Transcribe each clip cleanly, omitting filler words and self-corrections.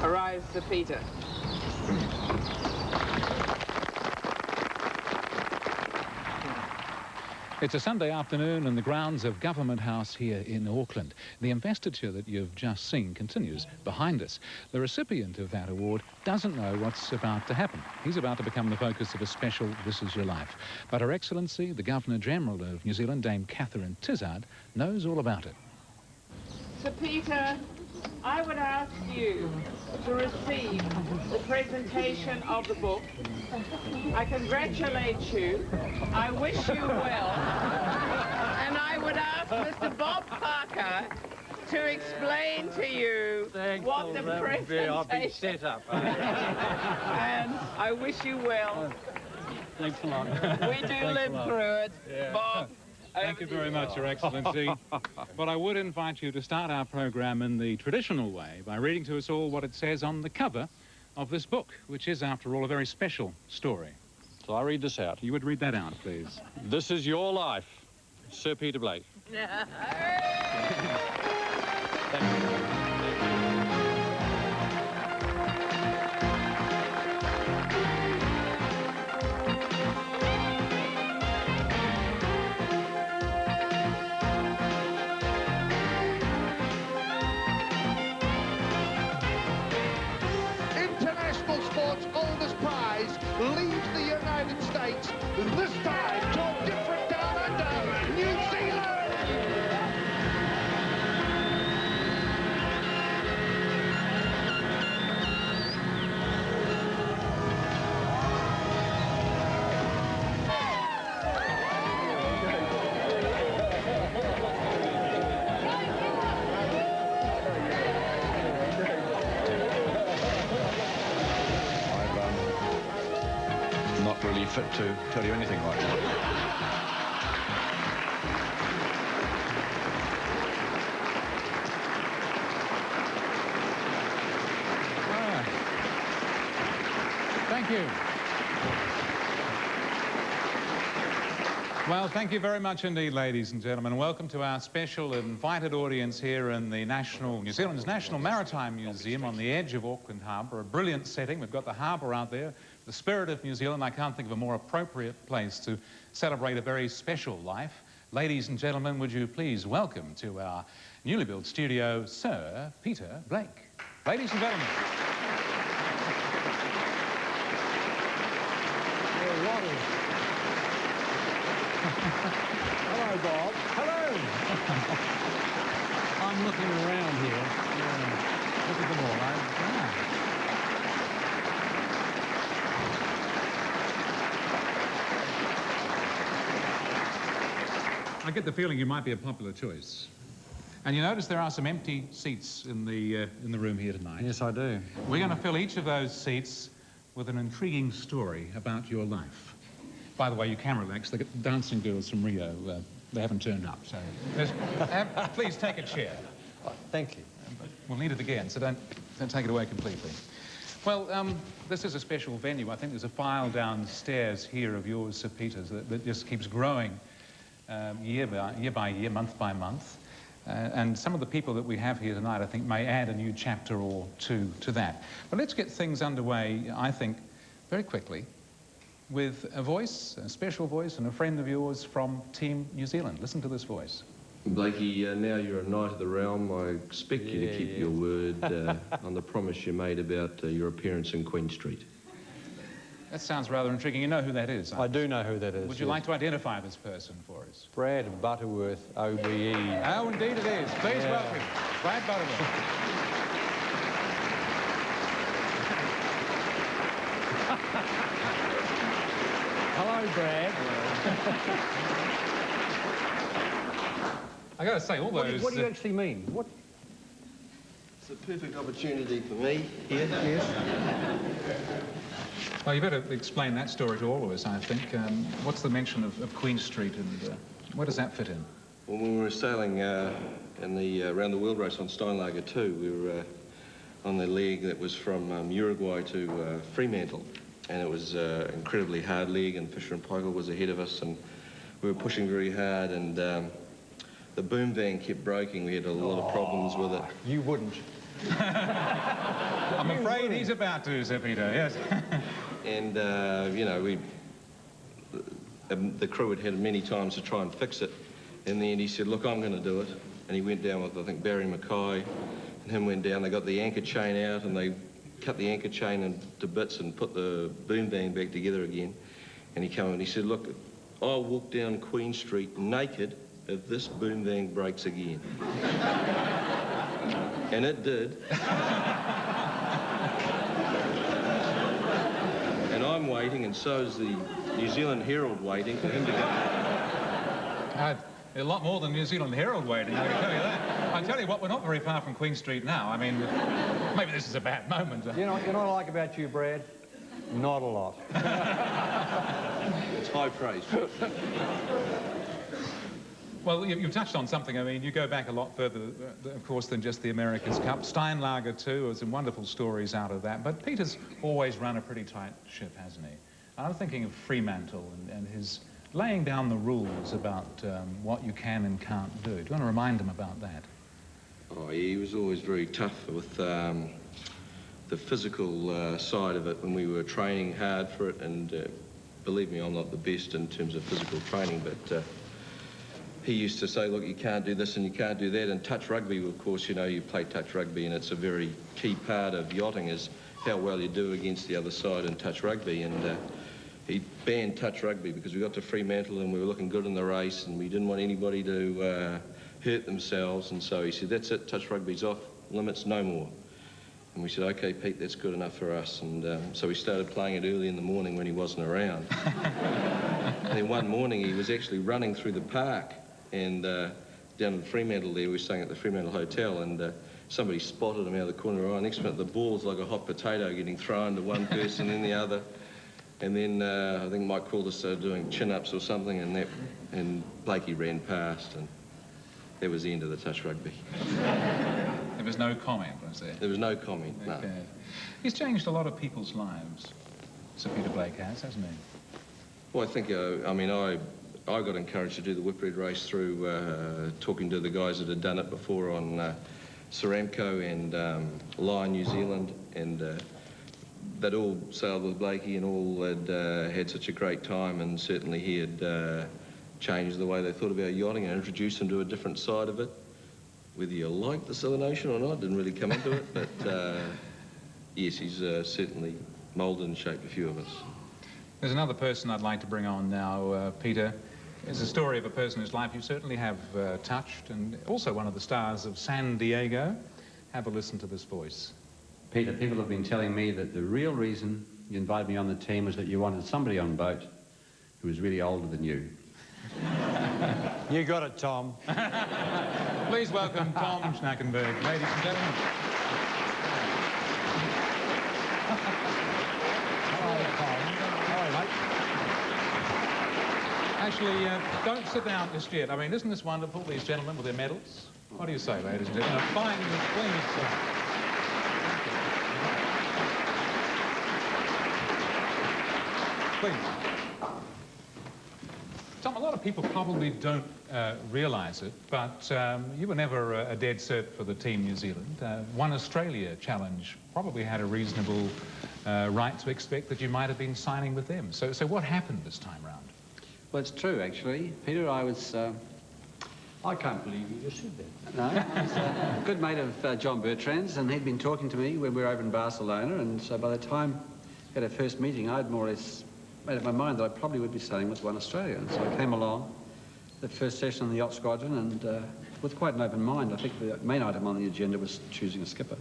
arrives Sir Peter. It's a Sunday afternoon in the grounds of Government House here in Auckland. The investiture that you've just seen continues behind us. The recipient of that award doesn't know what's about to happen. He's about to become the focus of a special This Is Your Life. But Her Excellency, the Governor-General of New Zealand, Dame Catherine Tizard, knows all about it. Sir Peter, I would ask you to receive the presentation of the book. I congratulate you. I wish you well. And I would ask Mr. Bob Parker to explain to you what the presentation... I've been set up. And I wish you well. Thanks a lot. We do live through it. Yeah. Bob. Thank you very much, Your Excellency. But I would invite you to start our program in the traditional way by reading to us all what it says on the cover of this book, which is, after all, a very special story. So I read this out. You would read that out, please. This is your life, Sir Peter Blake. Thank you. Leaves the United States, this time to a different down under, New Zealand! Not really fit to tell you anything like that. Thank you. Well, thank you very much indeed, ladies and gentlemen. Welcome to our special invited audience here in the New Zealand's National Maritime Museum on the edge of Auckland Harbour. A brilliant setting. We've got the harbour out there, the spirit of New Zealand. I can't think of a more appropriate place to celebrate a very special life. Ladies and gentlemen, would you please welcome to our newly built studio, Sir Peter Blake. Ladies and gentlemen. Hello, Bob. Hello. I'm looking around here. Look at them all. I get the feeling you might be a popular choice. And you notice there are some empty seats in the room here tonight. Yes, I do. We're going to fill each of those seats with an intriguing story about your life. By the way, you can relax. The dancing girls from Rio, they haven't turned up, so... please take a chair. Thank you. We'll need it again, so don't take it away completely. Well, this is a special venue. I think there's a file downstairs here of yours, Sir Peter's, that just keeps growing year by year, month by month. And some of the people that we have here tonight, I think, may add a new chapter or two to that. But let's get things underway, I think, very quickly, with a voice, a special voice, and a friend of yours from Team New Zealand. Listen to this voice. Blakey, now you're a knight of the realm. I expect you to keep your word on the promise you made about your appearance in Queen Street. That sounds rather intriguing. You know who that is? I do know who that is. Would you like to identify this person for us? Brad Butterworth, OBE. Oh, indeed it is. Please welcome Brad Butterworth. Hello, Brad. I got to say, all those... What do you actually mean? What? It's a perfect opportunity for me here. Yes. Well, you better explain that story to all of us, I think. What's the mention of Queen Street, and where does that fit in? Well, when we were sailing in the round the world race on Steinlager 2, we were on the leg that was from Uruguay to Fremantle. And it was an incredibly hard leg, and Fisher and Paykel was ahead of us, and we were pushing very hard, and the boom van kept breaking. We had a lot of problems with it. You wouldn't. I'm afraid he's about to, Sir Peter, yes. And, you know, the crew had many times to try and fix it. In the end, he said, look, I'm going to do it. And he went down with, I think, Barry Mackay, and him went down. They got the anchor chain out, and they cut the anchor chain into bits and put the boom van back together again. And he came and he said, look, I'll walk down Queen Street naked if this boom van breaks again. And it did. And I'm waiting, and so is the New Zealand Herald waiting for him to go. A lot more than New Zealand Herald waiting, I can tell you that. I tell you what, we're not very far from Queen Street now. I mean, maybe this is a bad moment. You know what I like about you, Brad? Not a lot. It's high praise. Well, you've touched on something. I mean, you go back a lot further, of course, than just the America's Cup. Steinlager, too, there's some wonderful stories out of that. But Peter's always run a pretty tight ship, hasn't he? I'm thinking of Fremantle and his laying down the rules about what you can and can't do. Do you want to remind him about that? Oh, he was always very tough with the physical side of it when we were training hard for it. And believe me, I'm not the best in terms of physical training, but he used to say, look, you can't do this and you can't do that. And touch rugby, of course, you know, you play touch rugby, and it's a very key part of yachting is how well you do against the other side in touch rugby. And he banned touch rugby because we got to Fremantle and we were looking good in the race and we didn't want anybody to hurt themselves. And so he said, that's it, touch rugby's off, limits no more. And we said, OK, Pete, that's good enough for us. And so we started playing it early in the morning when he wasn't around. And then one morning he was actually running through the park and down in Fremantle there, we were staying at the Fremantle Hotel, and somebody spotted him out of the corner of the eye. Next minute, the ball's like a hot potato getting thrown to one person and the other. And then I think Mike Calder started doing chin-ups or something, and Blakey ran past, and that was the end of the touch rugby. There was no comment, was there? There was no comment, no. Okay. He's changed a lot of people's lives, Sir Peter Blake has, hasn't he? Well, I think, I mean, I got encouraged to do the Whipred race through talking to the guys that had done it before on Ceramco and Lion New Zealand, and they'd all sailed with Blakey and all had had such a great time, and certainly he had changed the way they thought about yachting and introduced them to a different side of it. Whether you like the Southern Ocean or not, didn't really come into it, but yes, he's certainly moulded and shaped a few of us. There's another person I'd like to bring on now, Peter. It's a story of a person whose life you certainly have touched, and also one of the stars of San Diego. Have a listen to this voice. Peter, people have been telling me that the real reason you invited me on the team was that you wanted somebody on boat who was really older than you. You got it, Tom. Please welcome Tom Schnackenberg, ladies and gentlemen. Actually, don't sit down just yet. I mean, isn't this wonderful, these gentlemen with their medals? What do you say, ladies and gentlemen? Fine, please. Please. Tom, a lot of people probably don't realise it, but you were never a dead cert for the Team New Zealand. One Australia challenge probably had a reasonable right to expect that you might have been signing with them. So what happened this time round? Well, it's true, actually. Peter, I was... I can't believe you just said that. No, I was a good mate of John Bertrand's, and he'd been talking to me when we were over in Barcelona, and so by the time we had our first meeting, I'd more or less made up my mind that I probably would be sailing with One Australia. And so I came along, the first session on the yacht squadron, and with quite an open mind. I think the main item on the agenda was choosing a skipper.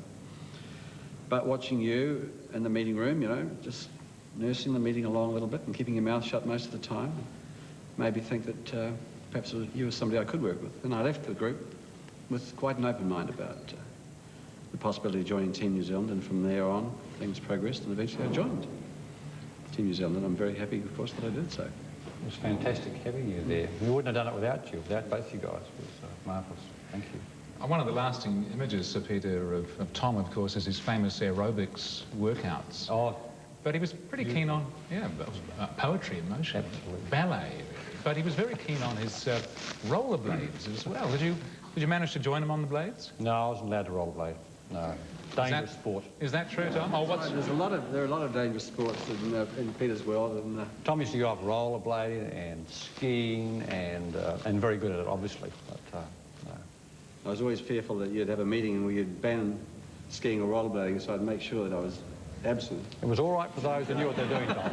But watching you in the meeting room, you know, just nursing the meeting along a little bit and keeping your mouth shut most of the time, made me think that perhaps you were somebody I could work with. And I left the group with quite an open mind about the possibility of joining Team New Zealand, and from there on, things progressed, and eventually I joined Team New Zealand, and I'm very happy, of course, that I did so. It was fantastic having you there. We wouldn't have done it without you, without both you guys. It was marvellous. Thank you. One of the lasting images, Sir Peter, of Tom, of course, is his famous aerobics workouts. Oh, but he was pretty keen on, poetry in motion, absolutely. Ballet. But he was very keen on his rollerblades as well. Did you manage to join him on the blades? no, I wasn't allowed to rollerblade. No. Dangerous sport. Is that true, Tom? Oh, what's... There are a lot of dangerous sports in Peter's world, and Tom used to go up rollerblading and skiing and very good at it, obviously. But no. I was always fearful that you'd have a meeting where you'd ban skiing or rollerblading, so I'd make sure that I was absent. It was all right for those who knew what they're doing, Tom.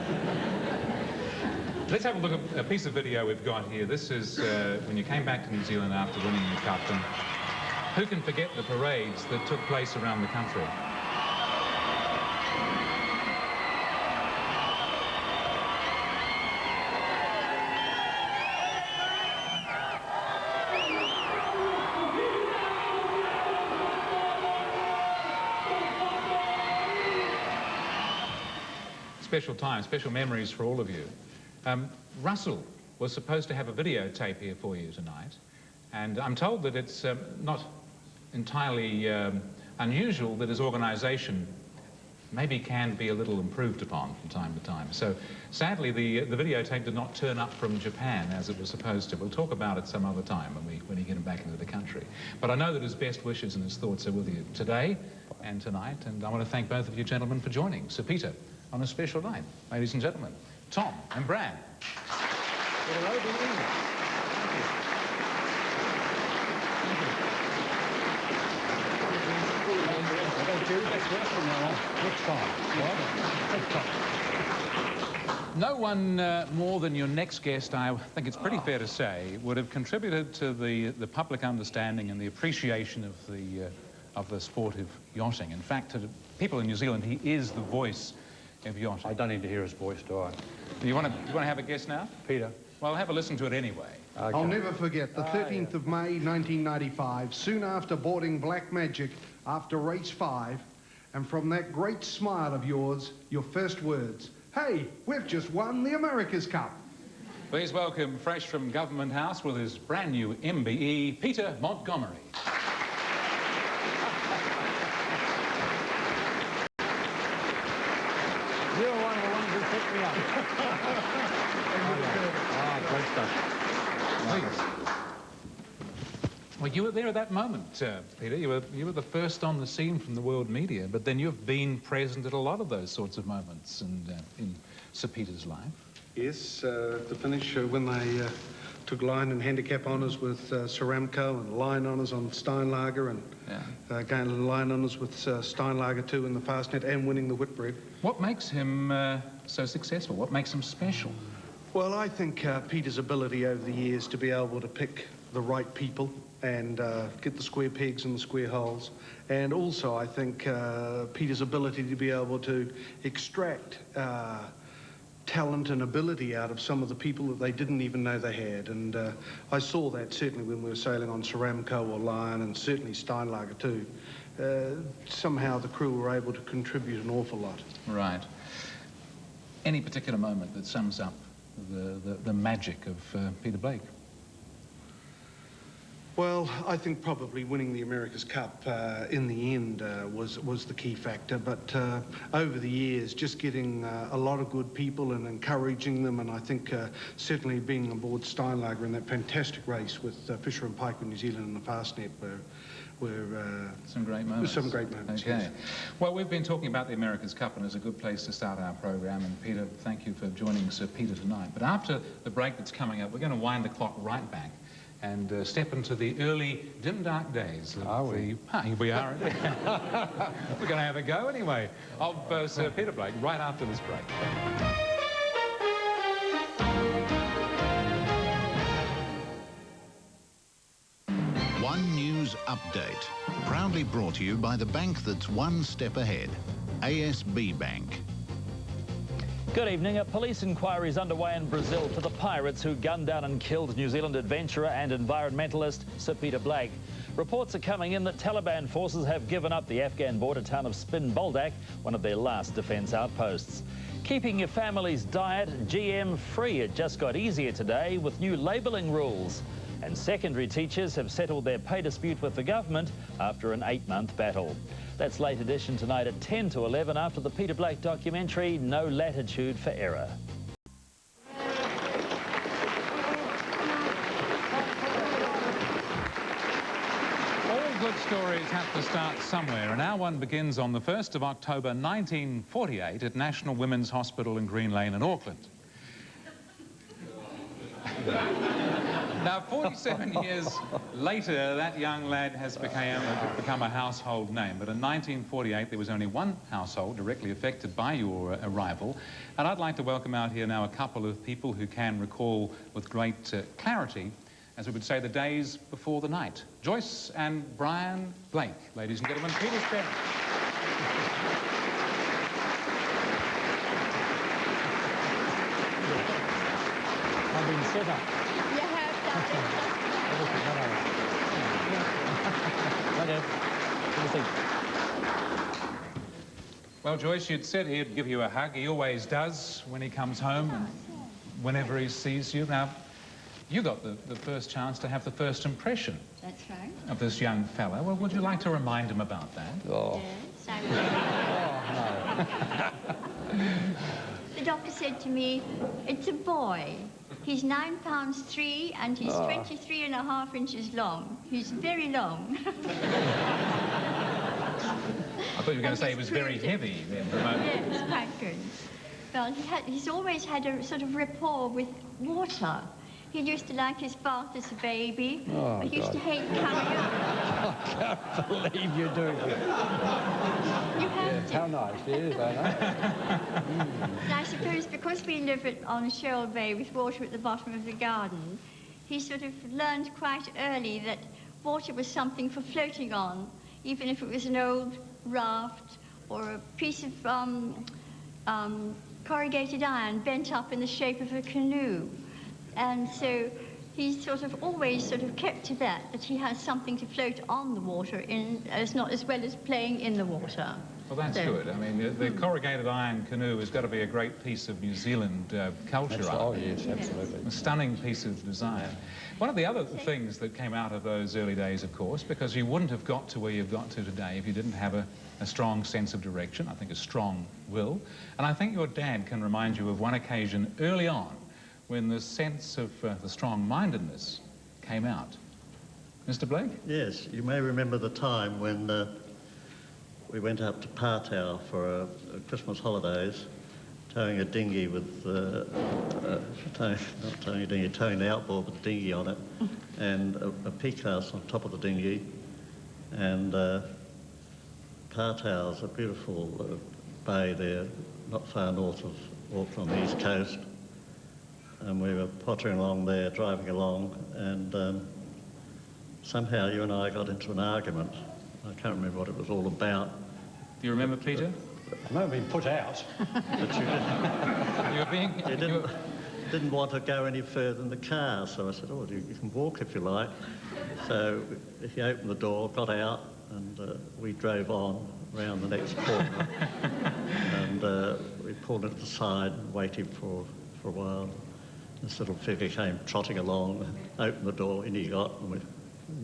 Let's have a look at a piece of video we've got here. This is when you came back to New Zealand after winning the Cup, and who can forget the parades that took place around the country? Special time, special memories for all of you. Russell was supposed to have a videotape here for you tonight, and I'm told that it's not entirely unusual that his organisation maybe can be a little improved upon from time to time. So sadly, the videotape did not turn up from Japan as it was supposed to. We'll talk about it some other time when we get him back into the country. But I know that his best wishes and his thoughts are with you today and tonight, and I want to thank both of you gentlemen for joining Sir Peter on a special night. Ladies and gentlemen, Tom and Brad. No one more than your next guest, I think it's pretty fair to say, would have contributed to the public understanding and the appreciation of the sport of yachting. In fact, to people in New Zealand, he is the voice of yachting. I don't need to hear his voice, do I? You want to have a guess now? Peter. Well, have a listen to it anyway. Okay. I'll never forget the 13th of May 1995, soon after boarding Black Magic after race 5, and from that great smile of yours, your first words, "Hey, we've just won the America's Cup." Please welcome, fresh from Government House with his brand new MBE, Peter Montgomery. You're one of the ones who picked me up. Great stuff. Please. Well, you were there at that moment, Peter. You were the first on the scene from the world media, but then you've been present at a lot of those sorts of moments in Sir Peter's life. Yes, the finish when they took line and handicap honours with Ceramco and line honours on Steinlager and gained line honours with Steinlager 2 in the Fastnet and winning the Whitbread. What makes him so successful? What makes him special? Well, I think Peter's ability over the years to be able to pick the right people and get the square pegs in the square holes. And also, I think Peter's ability to be able to extract talent and ability out of some of the people that they didn't even know they had. And I saw that certainly when we were sailing on Ceramco or Lion, and certainly Steinlager too. Somehow the crew were able to contribute an awful lot. Right. Any particular moment that sums up the magic of Peter Blake? Well, I think probably winning the America's Cup in the end was the key factor. But over the years, just getting a lot of good people and encouraging them, and I think certainly being aboard Steinlager in that fantastic race with Fisher and Pike in New Zealand in the Fastnet were some great moments. Some great moments. Okay. Yes. Well, we've been talking about the America's Cup, and it's a good place to start our program. And Peter, thank you for joining Sir Peter tonight. But after the break that's coming up, we're going to wind the clock right back and step into the early, dim, dark days. Are we? We are. We're going to have a go anyway of Sir Peter Blake right after this break. One News Update, proudly brought to you by the bank that's one step ahead, ASB Bank. Good evening. A police inquiry is underway in Brazil to the pirates who gunned down and killed New Zealand adventurer and environmentalist Sir Peter Blake. Reports are coming in that Taliban forces have given up the Afghan border town of Spin Boldak, one of their last defence outposts. Keeping your family's diet GM-free, it just got easier today with new labelling rules. And secondary teachers have settled their pay dispute with the government after an 8-month battle. That's late edition tonight at 10 to 11 after the Peter Blake documentary, No Latitude for Error. All good stories have to start somewhere, and our one begins on the 1st of October 1948 at National Women's Hospital in Green Lane in Auckland. Now, 47 years later, that young lad has become a household name. But in 1948, there was only one household directly affected by your arrival. And I'd like to welcome out here now a couple of people who can recall with great clarity, as we would say, the days before the night. Joyce and Brian Blake, ladies and gentlemen, Peter's parents. I've been set up. You have done it. Well, Joyce, you'd said he'd give you a hug. He always does when he comes home and whenever he sees you. Now, you got the first chance to have the first impression. That's right. Of this young fella. Well, would you like to remind him about that? Oh. Yes, I will. The doctor said to me, it's a boy. He's 9 pounds 3 and he's 23.5 inches long. He's very long. I thought you were going to say he was very heavy then for a moment. Yes, quite good. Well, he's always had a sort of rapport with water. He used to like his bath as a baby. Oh, he used to hate coming up. I can't believe you're doing it. You have to. How nice it is, I know. And I suppose because we live on Shoal Bay with water at the bottom of the garden, he sort of learned quite early that water was something for floating on, even if it was an old raft or a piece of corrugated iron bent up in the shape of a canoe. And so he's sort of always sort of kept to that he has something to float on the water in, as well as playing in the water. Well, that's good. I mean, the corrugated iron canoe has got to be a great piece of New Zealand culture. Oh, yes, absolutely. A stunning piece of design. One of the other things that came out of those early days, of course, because you wouldn't have got to where you've got to today if you didn't have a strong sense of direction, I think a strong will. And I think your dad can remind you of one occasion early on when the sense of the strong-mindedness came out. Mr. Blake? Yes, you may remember the time when we went up to Partau for Christmas holidays, towing a dinghy with, towing the outboard with a dinghy on it, and a peak house on top of the dinghy. And Partau's a beautiful bay there, not far north of Auckland, on the east coast. And we were pottering along there, driving along, and somehow you and I got into an argument. I can't remember what it was all about. Do you remember, Peter? I know I've been put out. But you didn't want to go any further in the car, so I said, oh, you can walk if you like. So he opened the door, got out, and we drove on round the next corner. And we pulled it to the side and waited for a while. This little figure came trotting along, opened the door, in he got, and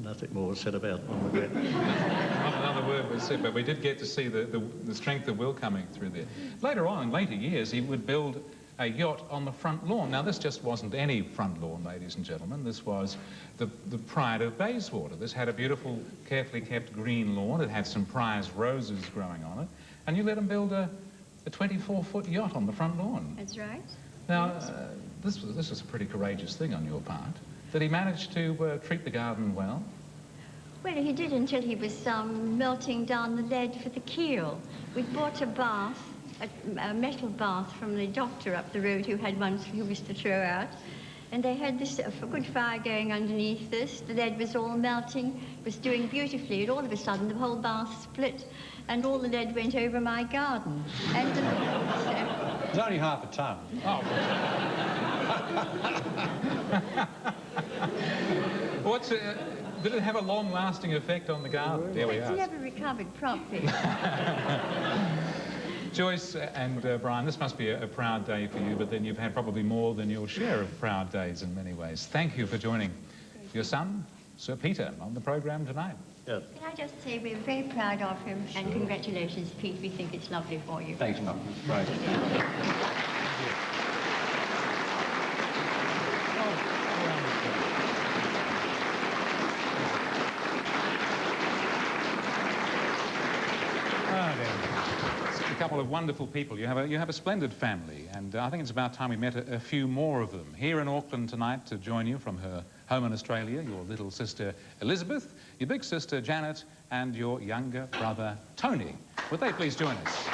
nothing more was said about it when we went. Not another word was said, but we did get to see the strength of will coming through there. Later on, in later years, he would build a yacht on the front lawn. Now, this just wasn't any front lawn, ladies and gentlemen. This was the Pride of Bayswater. This had a beautiful, carefully kept green lawn. It had some prize roses growing on it. And you let him build a 24-foot yacht on the front lawn. That's right. Now, this was a pretty courageous thing on your part. Did he manage to treat the garden well? Well, he did until he was melting down the lead for the keel. We bought a bath, a metal bath from the doctor up the road who had one he was to throw out. And they had this a good fire going underneath this. The lead was all melting, it was doing beautifully, and all of a sudden the whole bath split and all the lead went over my garden. And It was only half a tonne. Oh. Did it have a long-lasting effect on the garden? There we it's are. never recovered properly. Joyce and Brian, this must be a proud day for you, but then you've had probably more than your share of proud days in many ways. Thank you for joining your son, Sir Peter, on the programme tonight. Yes. Can I just say we're very proud of him, and congratulations, Pete. We think it's lovely for you. Thanks, Mum. Right. couple of wonderful people. You have a splendid family, and I think it's about time we met a few more of them. Here in Auckland tonight to join you from her home in Australia, your little sister Elizabeth, your big sister Janet, and your younger brother Tony. Would they please join us?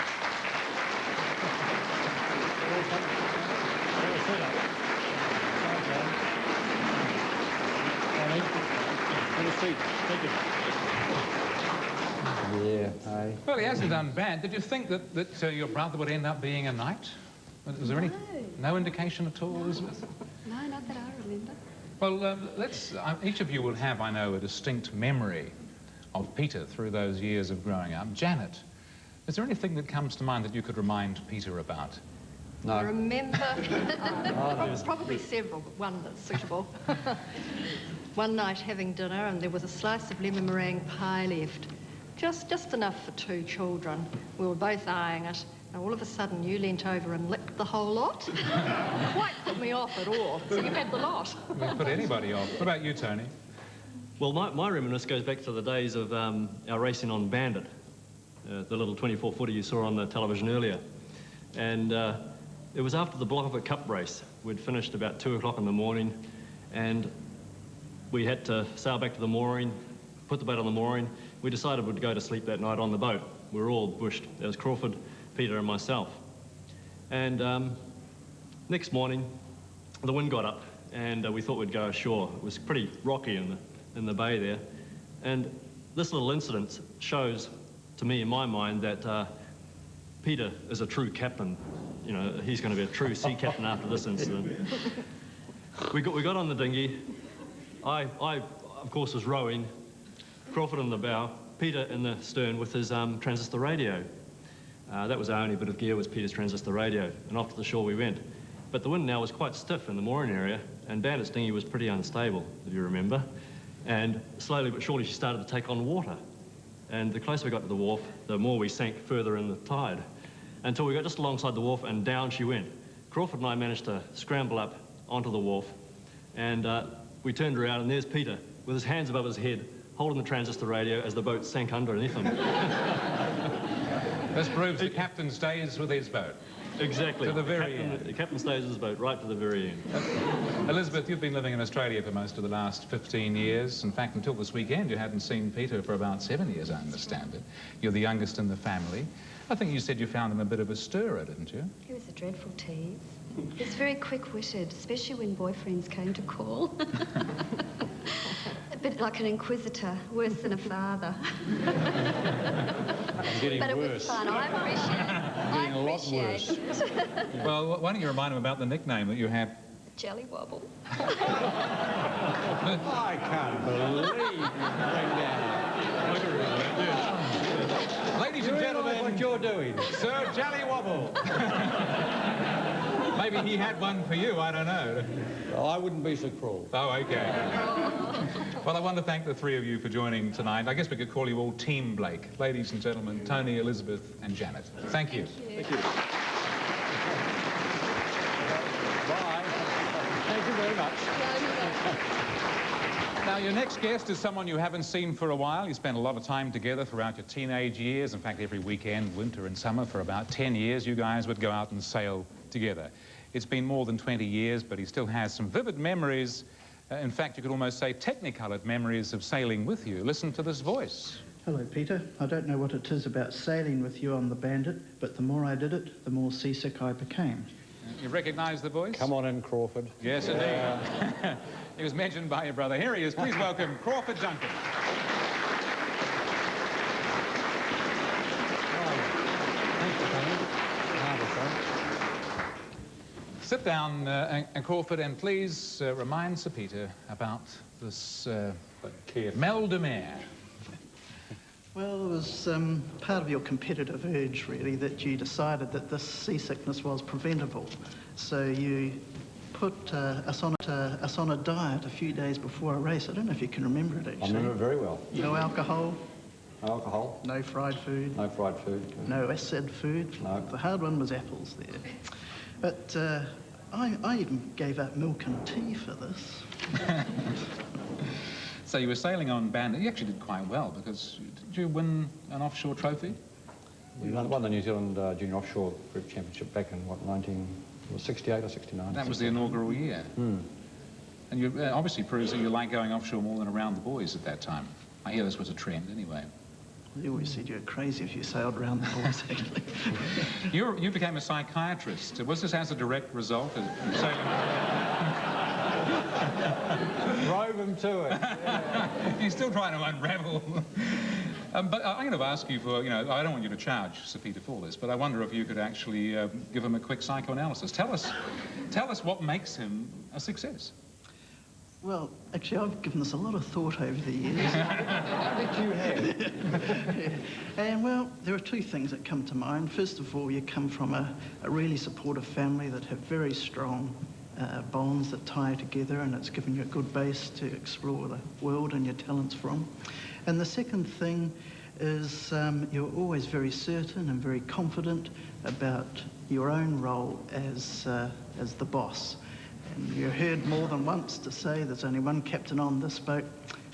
Yeah, aye. Well, he hasn't done bad. Did you think that your brother would end up being a knight? Was there no indication at all, Elizabeth? No, not that I remember. Well, each of you will have, I know, a distinct memory of Peter through those years of growing up. Janet, is there anything that comes to mind that you could remind Peter about? No. I remember probably several, but one that's suitable. One night having dinner and there was a slice of lemon meringue pie left. Just enough for 2 children. We were both eyeing it, and all of a sudden you leant over and licked the whole lot. Quite put me off at all, so you had the lot. Well, put anybody off. What about you, Tony? Well, my reminiscence goes back to the days of our racing on Bandit, the little 24-footer you saw on the television earlier. And it was after the Block Cup race. We'd finished about 2 o'clock in the morning, and we had to sail back to the mooring, put the boat on the mooring. We decided we'd go to sleep that night on the boat. We were all bushed. There was Crawford, Peter and myself. And next morning, the wind got up and we thought we'd go ashore. It was pretty rocky in the bay there. And this little incident shows to me, in my mind, that Peter is a true captain. You know, he's going to be a true sea captain after this incident. We got on the dinghy. I, of course, was rowing. Crawford in the bow, Peter in the stern with his transistor radio. That was our only bit of gear, was Peter's transistor radio, and off to the shore we went. But the wind now was quite stiff in the mooring area, and Bandit's dinghy was pretty unstable, if you remember. And slowly but surely she started to take on water. And the closer we got to the wharf, the more we sank further in the tide, until we got just alongside the wharf and down she went. Crawford and I managed to scramble up onto the wharf, and we turned around, and there's Peter with his hands above his head, holding the transistor radio as the boat sank underneath him. This proves the captain stays with his boat. Exactly. To the very end. The captain stays with his boat right to the very end. Elizabeth, you've been living in Australia for most of the last 15 years. In fact, until this weekend, you hadn't seen Peter for about 7 years, I understand it. You're the youngest in the family. I think you said you found him a bit of a stirrer, didn't you? He was a dreadful tease. He was very quick-witted, especially when boyfriends came to call. A bit like an inquisitor, worse than a father. Getting but it worse. was fun. I appreciate it. Well, why don't you remind him about the nickname that you had? Jelly Wobble. I can't believe you bring that. Ladies and gentlemen, what you're doing. Sir Jelly Wobble. Maybe he had one for you, I don't know. I wouldn't be so cruel. Oh, okay. Well, I want to thank the 3 of you for joining tonight. I guess we could call you all Team Blake. Ladies and gentlemen, Tony, Elizabeth and Janet. Thank you. Thank you. Bye. Thank you very much. Now, your next guest is someone you haven't seen for a while. You spent a lot of time together throughout your teenage years. In fact, every weekend, winter and summer, for about 10 years, you guys would go out and sail together. It's been more than 20 years, but he still has some vivid memories. In fact, you could almost say technicolored memories of sailing with you. Listen to this voice. Hello, Peter. I don't know what it is about sailing with you on the Bandit, but the more I did it, the more seasick I became. You recognise the voice? Come on in, Crawford. Yes, indeed. He was mentioned by your brother. Here he is. Please welcome Crawford Duncan. Sit down, and Crawford, and please remind Sir Peter about this Mel de Mer. Well, it was part of your competitive urge, really, that you decided that this seasickness was preventable. So you put us on a diet a few days before a race. I don't know if you can remember it, actually. I remember it very well. No alcohol. No alcohol. No fried food. No fried food. No acid food. No. The hard one was apples there. But I even gave up milk and tea for this. So you were sailing on Bandit. You actually did quite well, because did you win an offshore trophy? You won the New Zealand Junior Offshore Group Championship back in, what, 1968 or 69? That was the inaugural year. And you obviously proves that you like going offshore more than around the buoys at that time. I hear this was a trend anyway. They always said you were crazy if you sailed around the buoys, actually. You became a psychiatrist. Was this as a direct result of sailing? Drove him to it. You're still trying to unravel. But I'm going to ask you for, I don't want you to charge Sir Peter for this, but I wonder if you could actually give him a quick psychoanalysis. Tell us what makes him a success. Well, actually, I've given this a lot of thought over the years. How did you have? And, well, there are two things that come to mind. First of all, you come from a really supportive family that have very strong bonds that tie together, and it's given you a good base to explore the world and your talents from. And the second thing is you're always very certain and very confident about your own role as the boss. And you're heard more than once to say there's only one captain on this boat,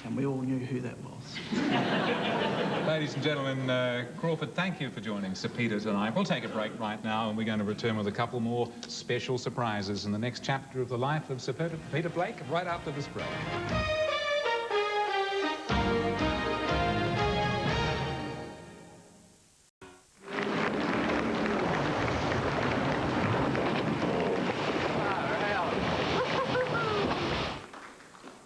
and we all knew who that was. Ladies and gentlemen, Crawford, thank you for joining Sir Peter tonight. We'll take a break right now, and we're going to return with a couple more special surprises in the next chapter of the life of Sir Peter Blake, right after this break.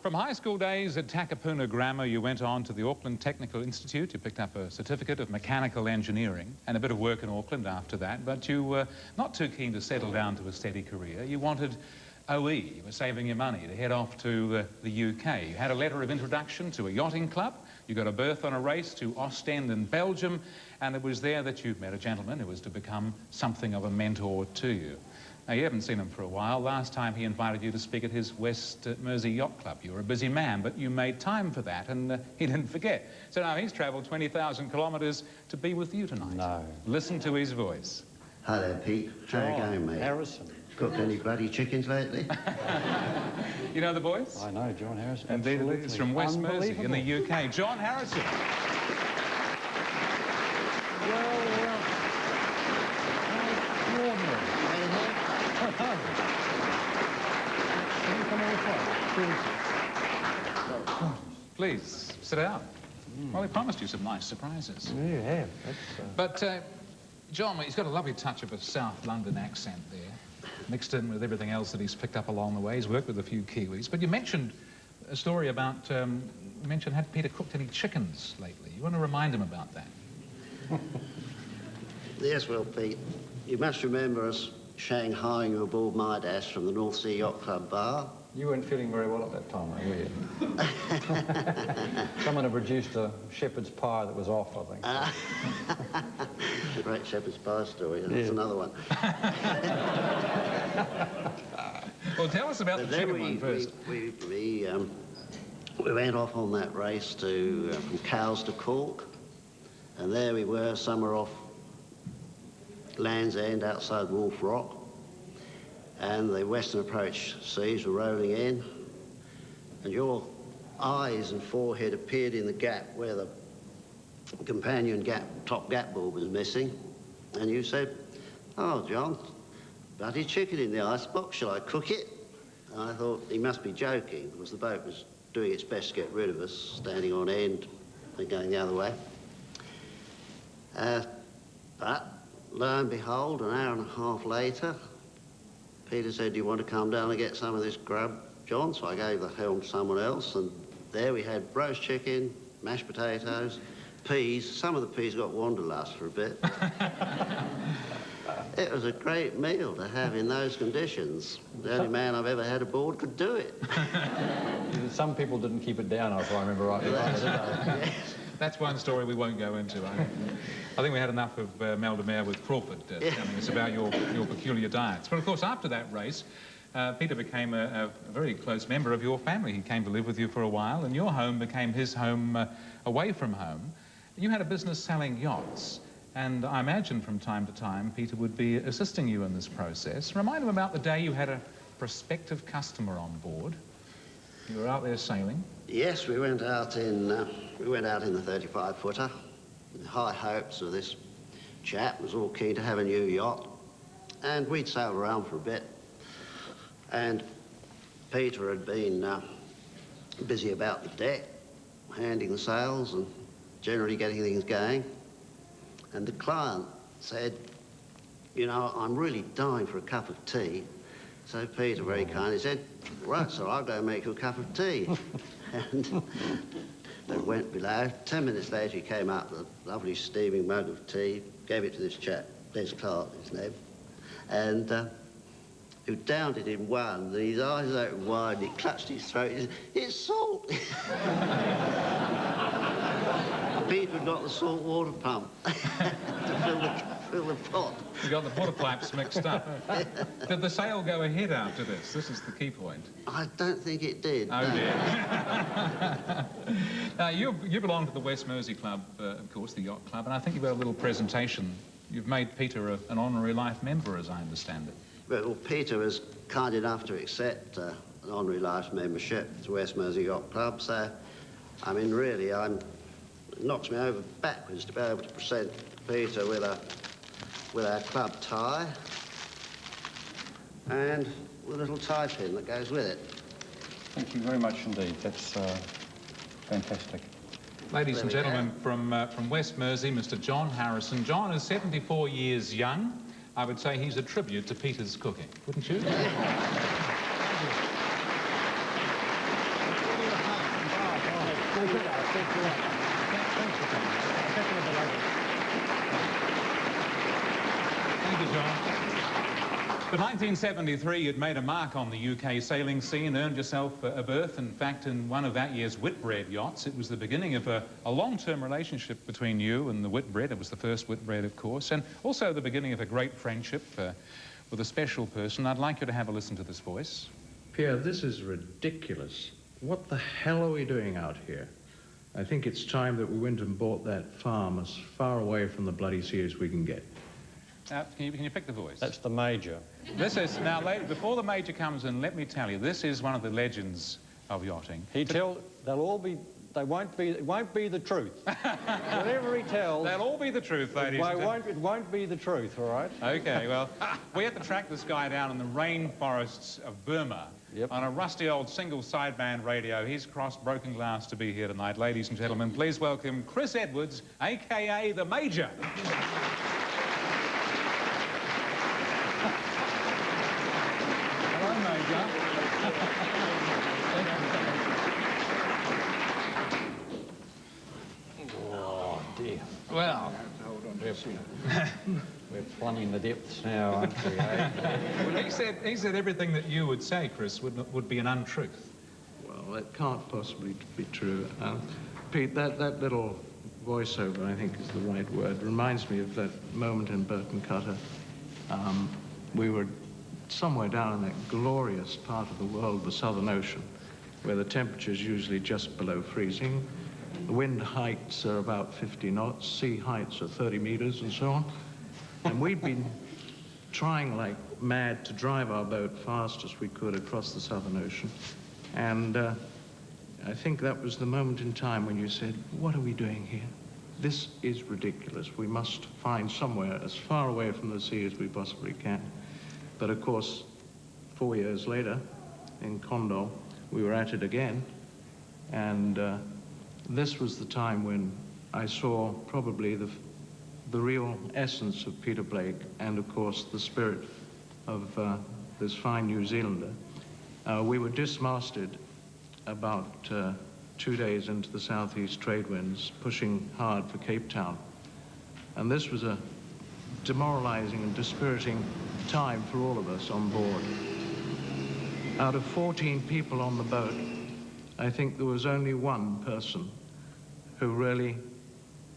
From high school days at Takapuna Grammar, you went on to the Auckland Technical Institute. You picked up a certificate of mechanical engineering and a bit of work in Auckland after that, but you were not too keen to settle down to a steady career. You wanted OE. You were saving your money to head off to the UK. You had a letter of introduction to a yachting club. You got a berth on a race to Ostend in Belgium, and it was there that you met a gentleman who was to become something of a mentor to you. Now, you haven't seen him for a while. Last time he invited you to speak at his West Mersey Yacht Club. You were a busy man, but you made time for that, and he didn't forget. So now he's travelled 20,000 kilometres to be with you tonight. No. Listen to his voice. Hi there, Pete. How you going, mate? Harrison. Cooked any bloody chickens lately? You know the voice? I know, John Harrison. Indeed, it's from West Mersey in the UK. John Harrison. Please, sit down. Well, he promised you some nice surprises. Yeah, you have. But, John, he's got a lovely touch of a South London accent there, mixed in with everything else that he's picked up along the way. He's worked with a few Kiwis. But you mentioned a story about, you mentioned, had Peter cooked any chickens lately? You want to remind him about that? Yes, well, Pete, you must remember us shanghaiing you aboard my dash from the North Sea Yacht Club bar. You weren't feeling very well at that time, were you? Someone had produced a shepherd's pie that was off, I think. The great shepherd's pie story. That's another one. Well, tell us about the chicken one first. We went off on that race to from Cowes to Cork, and there we were, somewhere off Land's End outside Wolf Rock, and the Western Approach seas were rolling in, and your eyes and forehead appeared in the gap where the companion top gap board was missing, and you said, "Oh, John, bloody chicken in the icebox, shall I cook it?" And I thought he must be joking, because the boat was doing its best to get rid of us, standing on end and going the other way. But lo and behold, an hour and a half later, Peter said, "Do you want to come down and get some of this grub, John?" So I gave the helm to someone else, and there we had roast chicken, mashed potatoes, peas. Some of the peas got wanderlust for a bit. It was a great meal to have in those conditions. The only man I've ever had aboard could do it. Some people didn't keep it down, if I remember rightly. That's one story we won't go into. I think we had enough of Mel de Mer with Crawford telling us about your peculiar diets. But of course, after that race, Peter became a very close member of your family. He came to live with you for a while, and your home became his home away from home. You had a business selling yachts, and I imagine from time to time Peter would be assisting you in this process. Remind him about the day you had a prospective customer on board. You were out there sailing. Yes, we went out in the 35-footer, with high hopes of this chap, was all keen to have a new yacht, and we'd sailed around for a bit. And Peter had been busy about the deck, handing the sails and generally getting things going. And the client said, you know, I'm really dying for a cup of tea. So Peter very kindly said, right, so I'll go and make you a cup of tea. And they went below. 10 minutes later, he came up with a lovely steaming mug of tea, gave it to this chap, Des Clark, his name, and who downed it in one, and his eyes opened wide, and he clutched his throat. He said, it's salt. Peter had got the salt water pump to fill the pot. You got the water pipes mixed up. Did the sail go ahead after this? This is the key point. I don't think it did. Oh, no. dear. Now, you belong to the West Mersey Club, of course, the Yacht Club, and I think you've got a little presentation. You've made Peter an honorary life member, as I understand it. Well, Peter was kind enough to accept an honorary life membership to West Mersey Yacht Club, so, I mean, really, it knocks me over backwards to be able to present Peter with our club tie and the little tie pin that goes with it. Thank you very much indeed. That's fantastic. Ladies and gentlemen, from West Mersey, Mr. John Harrison. John is 74 years young. I would say he's a tribute to Peter's cooking, wouldn't you? Thank you, John. But 1973, you'd made a mark on the UK sailing scene, earned yourself a berth, in fact, in one of that year's Whitbread yachts. It was the beginning of a long-term relationship between you and the Whitbread. It was the first Whitbread, of course, and also the beginning of a great friendship with a special person. I'd like you to have a listen to this voice. Pierre, this is ridiculous. What the hell are we doing out here? I think it's time that we went and bought that farm as far away from the bloody sea as we can get. Can you pick the voice? That's the Major. This is, now, before the Major comes in, let me tell you, this is one of the legends of yachting. It won't be the truth. Whatever he tells... They'll all be the truth, ladies and gentlemen. It won't be the truth, all right? Okay, well, we had to track this guy down in the rainforests of Burma on a rusty old single sideband radio. He's crossed broken glass to be here tonight. Ladies and gentlemen, please welcome Chris Edwards, a.k.a. the Major. Hello, Major. Oh, dear. Well, we're plumbing the depths now, aren't we? Eh? he said everything that you would say, Chris, would be an untruth. Well, that can't possibly be true. Pete, that little voiceover, I think is the right word, reminds me of that moment in Burton Cutter. We were somewhere down in that glorious part of the world, the Southern Ocean, where the temperature's usually just below freezing. The wind heights are about 50 knots, sea heights are 30 meters and so on. And we'd been trying like mad to drive our boat fast as we could across the Southern Ocean. And I think that was the moment in time when you said, what are we doing here? This is ridiculous. We must find somewhere as far away from the sea as we possibly can. But of course, 4 years later, in Condor, we were at it again. And this was the time when I saw probably the real essence of Peter Blake and, of course, the spirit of this fine New Zealander. We were dismasted about 2 days into the southeast trade winds, pushing hard for Cape Town. And this was a demoralizing and dispiriting time for all of us on board. Out of 14 people on the boat, I think there was only one person who really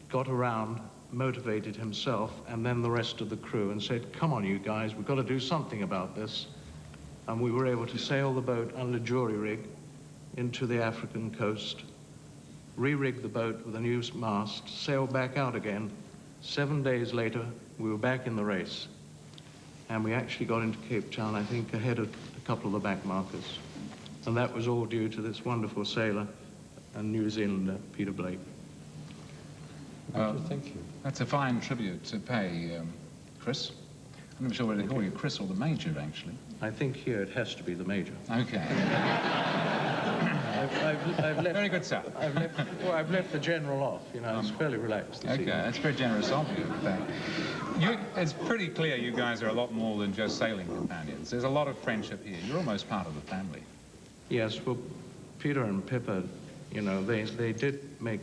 got around, motivated himself, and then the rest of the crew, and said, come on, you guys, we've got to do something about this. And we were able to sail the boat under jury rig into the African coast, re-rig the boat with a new mast, sail back out again. 7 days later, we were back in the race. And we actually got into Cape Town, I think, ahead of a couple of the back markers. And that was all due to this wonderful sailor and New Zealander, Peter Blake. Thank you. That's a fine tribute to pay, Chris. I'm not sure whether to call you Chris or the Major, actually. I think here it has to be the Major. Okay. I've left, very good, sir. I've left the General off, you know, it's fairly relaxed this evening. That's very generous of you, in fact. It's pretty clear you guys are a lot more than just sailing companions. There's a lot of friendship here. You're almost part of the family. Yes, well, Peter and Pippa, you know, they did make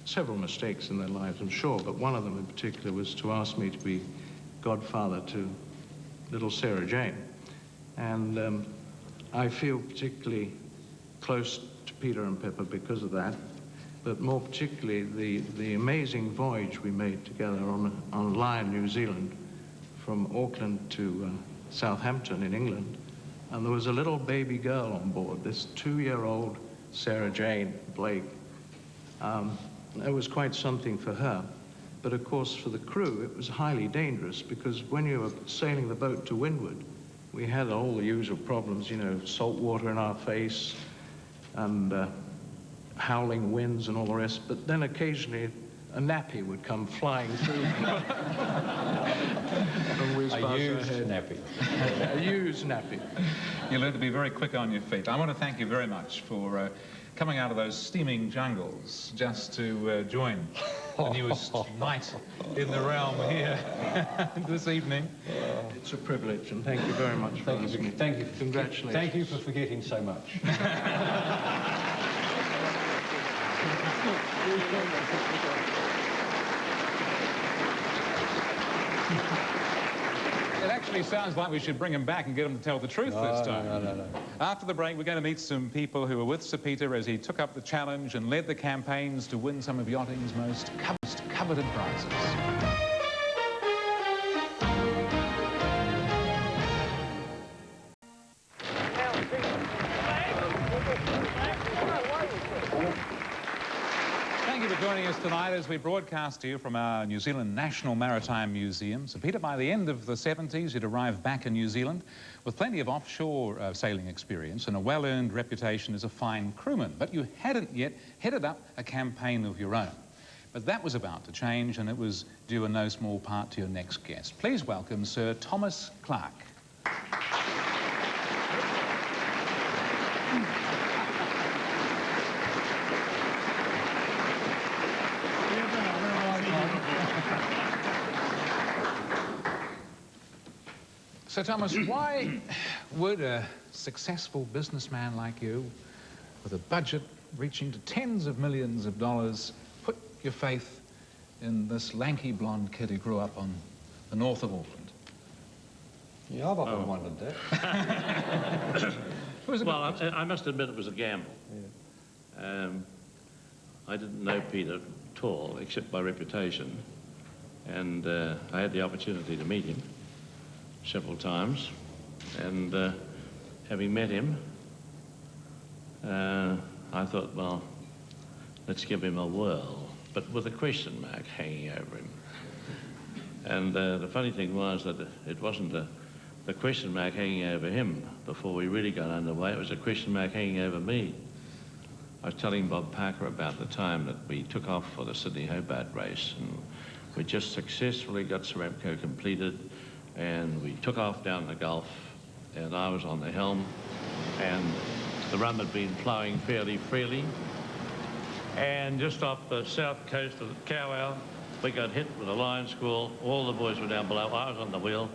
several mistakes in their lives, I'm sure, but one of them in particular was to ask me to be godfather to little Sarah Jane. And I feel particularly close to Peter and Pippa because of that, but more particularly the amazing voyage we made together on Lion, New Zealand, from Auckland to Southampton in England. And there was a little baby girl on board, this 2-year-old Sarah Jane Blake. It was quite something for her. But of course, for the crew, it was highly dangerous because when you were sailing the boat to windward, we had all the usual problems, you know, salt water in our face and howling winds and all the rest. But then occasionally, a nappy would come flying through. A used nappy. A used nappy. You learn to be very quick on your feet. I want to thank you very much for coming out of those steaming jungles just to join the newest knight in the realm here this evening. It's a privilege, and thank you very much for asking me. Thank you. Congratulations. Thank you for forgetting so much. It actually sounds like we should bring him back and get him to tell the truth this time. No. After the break, we're going to meet some people who were with Sir Peter as he took up the challenge and led the campaigns to win some of yachting's most coveted prizes. Thank you for joining us tonight as we broadcast to you from our New Zealand National Maritime Museum. Sir Peter, by the end of the 70s, he'd arrived back in New Zealand with plenty of offshore sailing experience and a well-earned reputation as a fine crewman. But you hadn't yet headed up a campaign of your own. But that was about to change, and it was due in no small part to your next guest. Please welcome Sir Thomas Clark. So, Thomas, why would a successful businessman like you, with a budget reaching to tens of millions of dollars, put your faith in this lanky blonde kid who grew up on the north of Auckland? Yeah, I've often wondered that. Well, I must admit it was a gamble. Yeah. I didn't know Peter at all, except by reputation, and I had the opportunity to meet him several times, and having met him, I thought, well, let's give him a whirl, but with a question mark hanging over him. And the funny thing was that it wasn't the question mark hanging over him before we really got underway, it was a question mark hanging over me. I was telling Bob Parker about the time that we took off for the Sydney-Hobart race, and we just successfully got Serapco completed, and we took off down the Gulf, and I was on the helm, and the rum had been flowing fairly freely. And just off the south coast of Kowau, we got hit with a lion squall. All the boys were down below. I was on the wheel,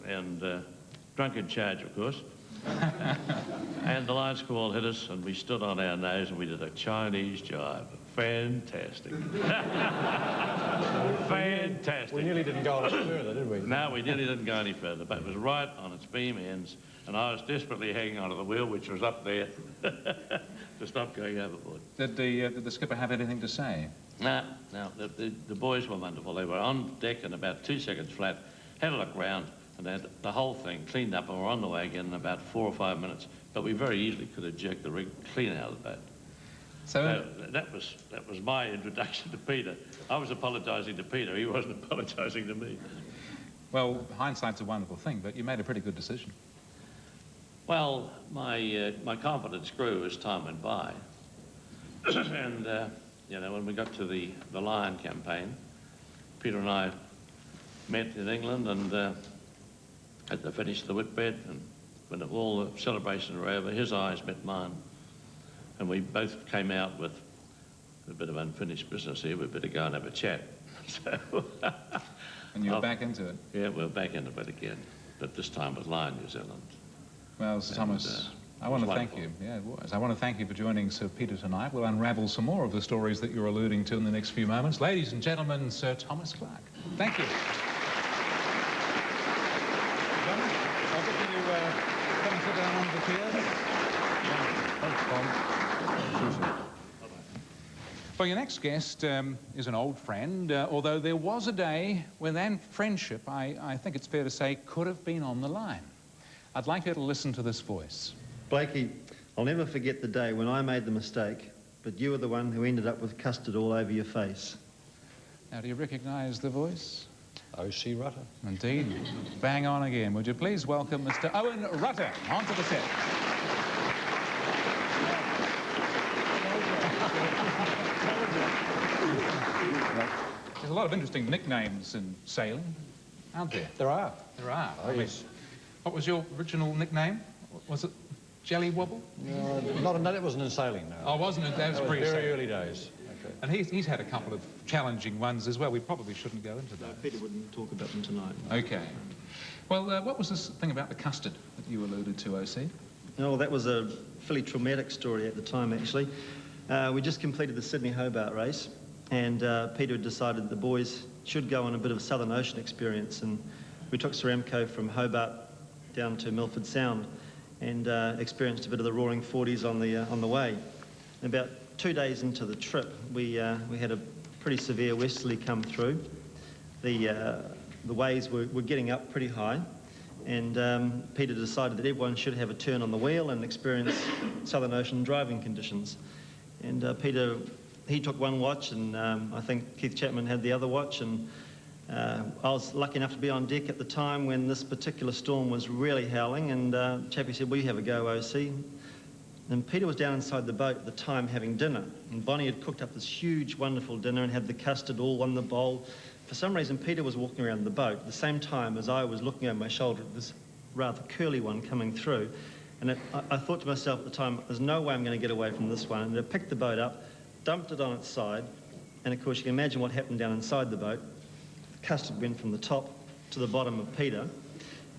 and drunk in charge, of course. And the lion squall hit us, and we stood on our nose, and we did a Chinese jive. Fantastic. Fantastic. We nearly didn't go any further, did we? No, we nearly didn't go any further, but it was right on its beam ends, and I was desperately hanging onto the wheel, which was up there, to stop going overboard. Did the skipper have anything to say? No. The boys were wonderful. They were on deck in about 2 seconds flat, had a look round, and they had the whole thing cleaned up, and we're on the way again in about 4 or 5 minutes. But we very easily could have jerked the rig clean out of the boat. So that was my introduction to Peter. I was apologising to Peter. He wasn't apologising to me. Well, hindsight's a wonderful thing, but you made a pretty good decision. Well, my confidence grew as time went by. And you know, when we got to the Lion campaign, Peter and I met in England and had to finish the whitbed, and when all the celebrations were over, his eyes met mine, and we both came out with a bit of unfinished business here. We'd better go and have a chat. So, and you're back into it? Yeah, we're back into it again, but this time with Lion New Zealand. Well, Sir Thomas, I want to thank you. Yeah, it was. I want to thank you for joining Sir Peter tonight. We'll unravel some more of the stories that you're alluding to in the next few moments. Ladies and gentlemen, Sir Thomas Clark. Thank you. I'll get you come and sit down on the chair. Thanks, Tom. Well, your next guest is an old friend, although there was a day when that friendship, I think it's fair to say, could have been on the line. I'd like you to listen to this voice. Blakey, I'll never forget the day when I made the mistake, but you were the one who ended up with custard all over your face. Now, do you recognise the voice? O.C. Rutter. Indeed. Bang on again. Would you please welcome Mr. Owen Rutter onto the set. There's a lot of interesting nicknames in sailing, aren't there? There are. There are. Oh, yes. What was your original nickname? Was it Jelly Wobble? No, it wasn't in sailing, no. Oh, wasn't it? That was very early days. Okay. And he's had a couple of challenging ones as well. We probably shouldn't go into that. Peter wouldn't talk about them tonight. Okay. Well, what was this thing about the custard that you alluded to, O.C.? Oh, that was a fairly traumatic story at the time, actually. We just completed the Sydney-Hobart race, and Peter had decided the boys should go on a bit of a Southern Ocean experience, and we took Saramco from Hobart down to Milford Sound and experienced a bit of the roaring 40s on the way. And about 2 days into the trip, we had a pretty severe westerly come through. The waves were getting up pretty high, and Peter decided that everyone should have a turn on the wheel and experience Southern Ocean driving conditions. And Peter, he took one watch, and I think Keith Chapman had the other watch, and I was lucky enough to be on deck at the time when this particular storm was really howling, and Chappie said, "Will you have a go, O.C.?" And Peter was down inside the boat at the time having dinner, and Bonnie had cooked up this huge, wonderful dinner and had the custard all on the bowl. For some reason, Peter was walking around the boat at the same time as I was looking over my shoulder at this rather curly one coming through. And I thought to myself at the time, there's no way I'm going to get away from this one. And I picked the boat up, dumped it on its side, and of course you can imagine what happened down inside the boat. The custard went from the top to the bottom of Peter,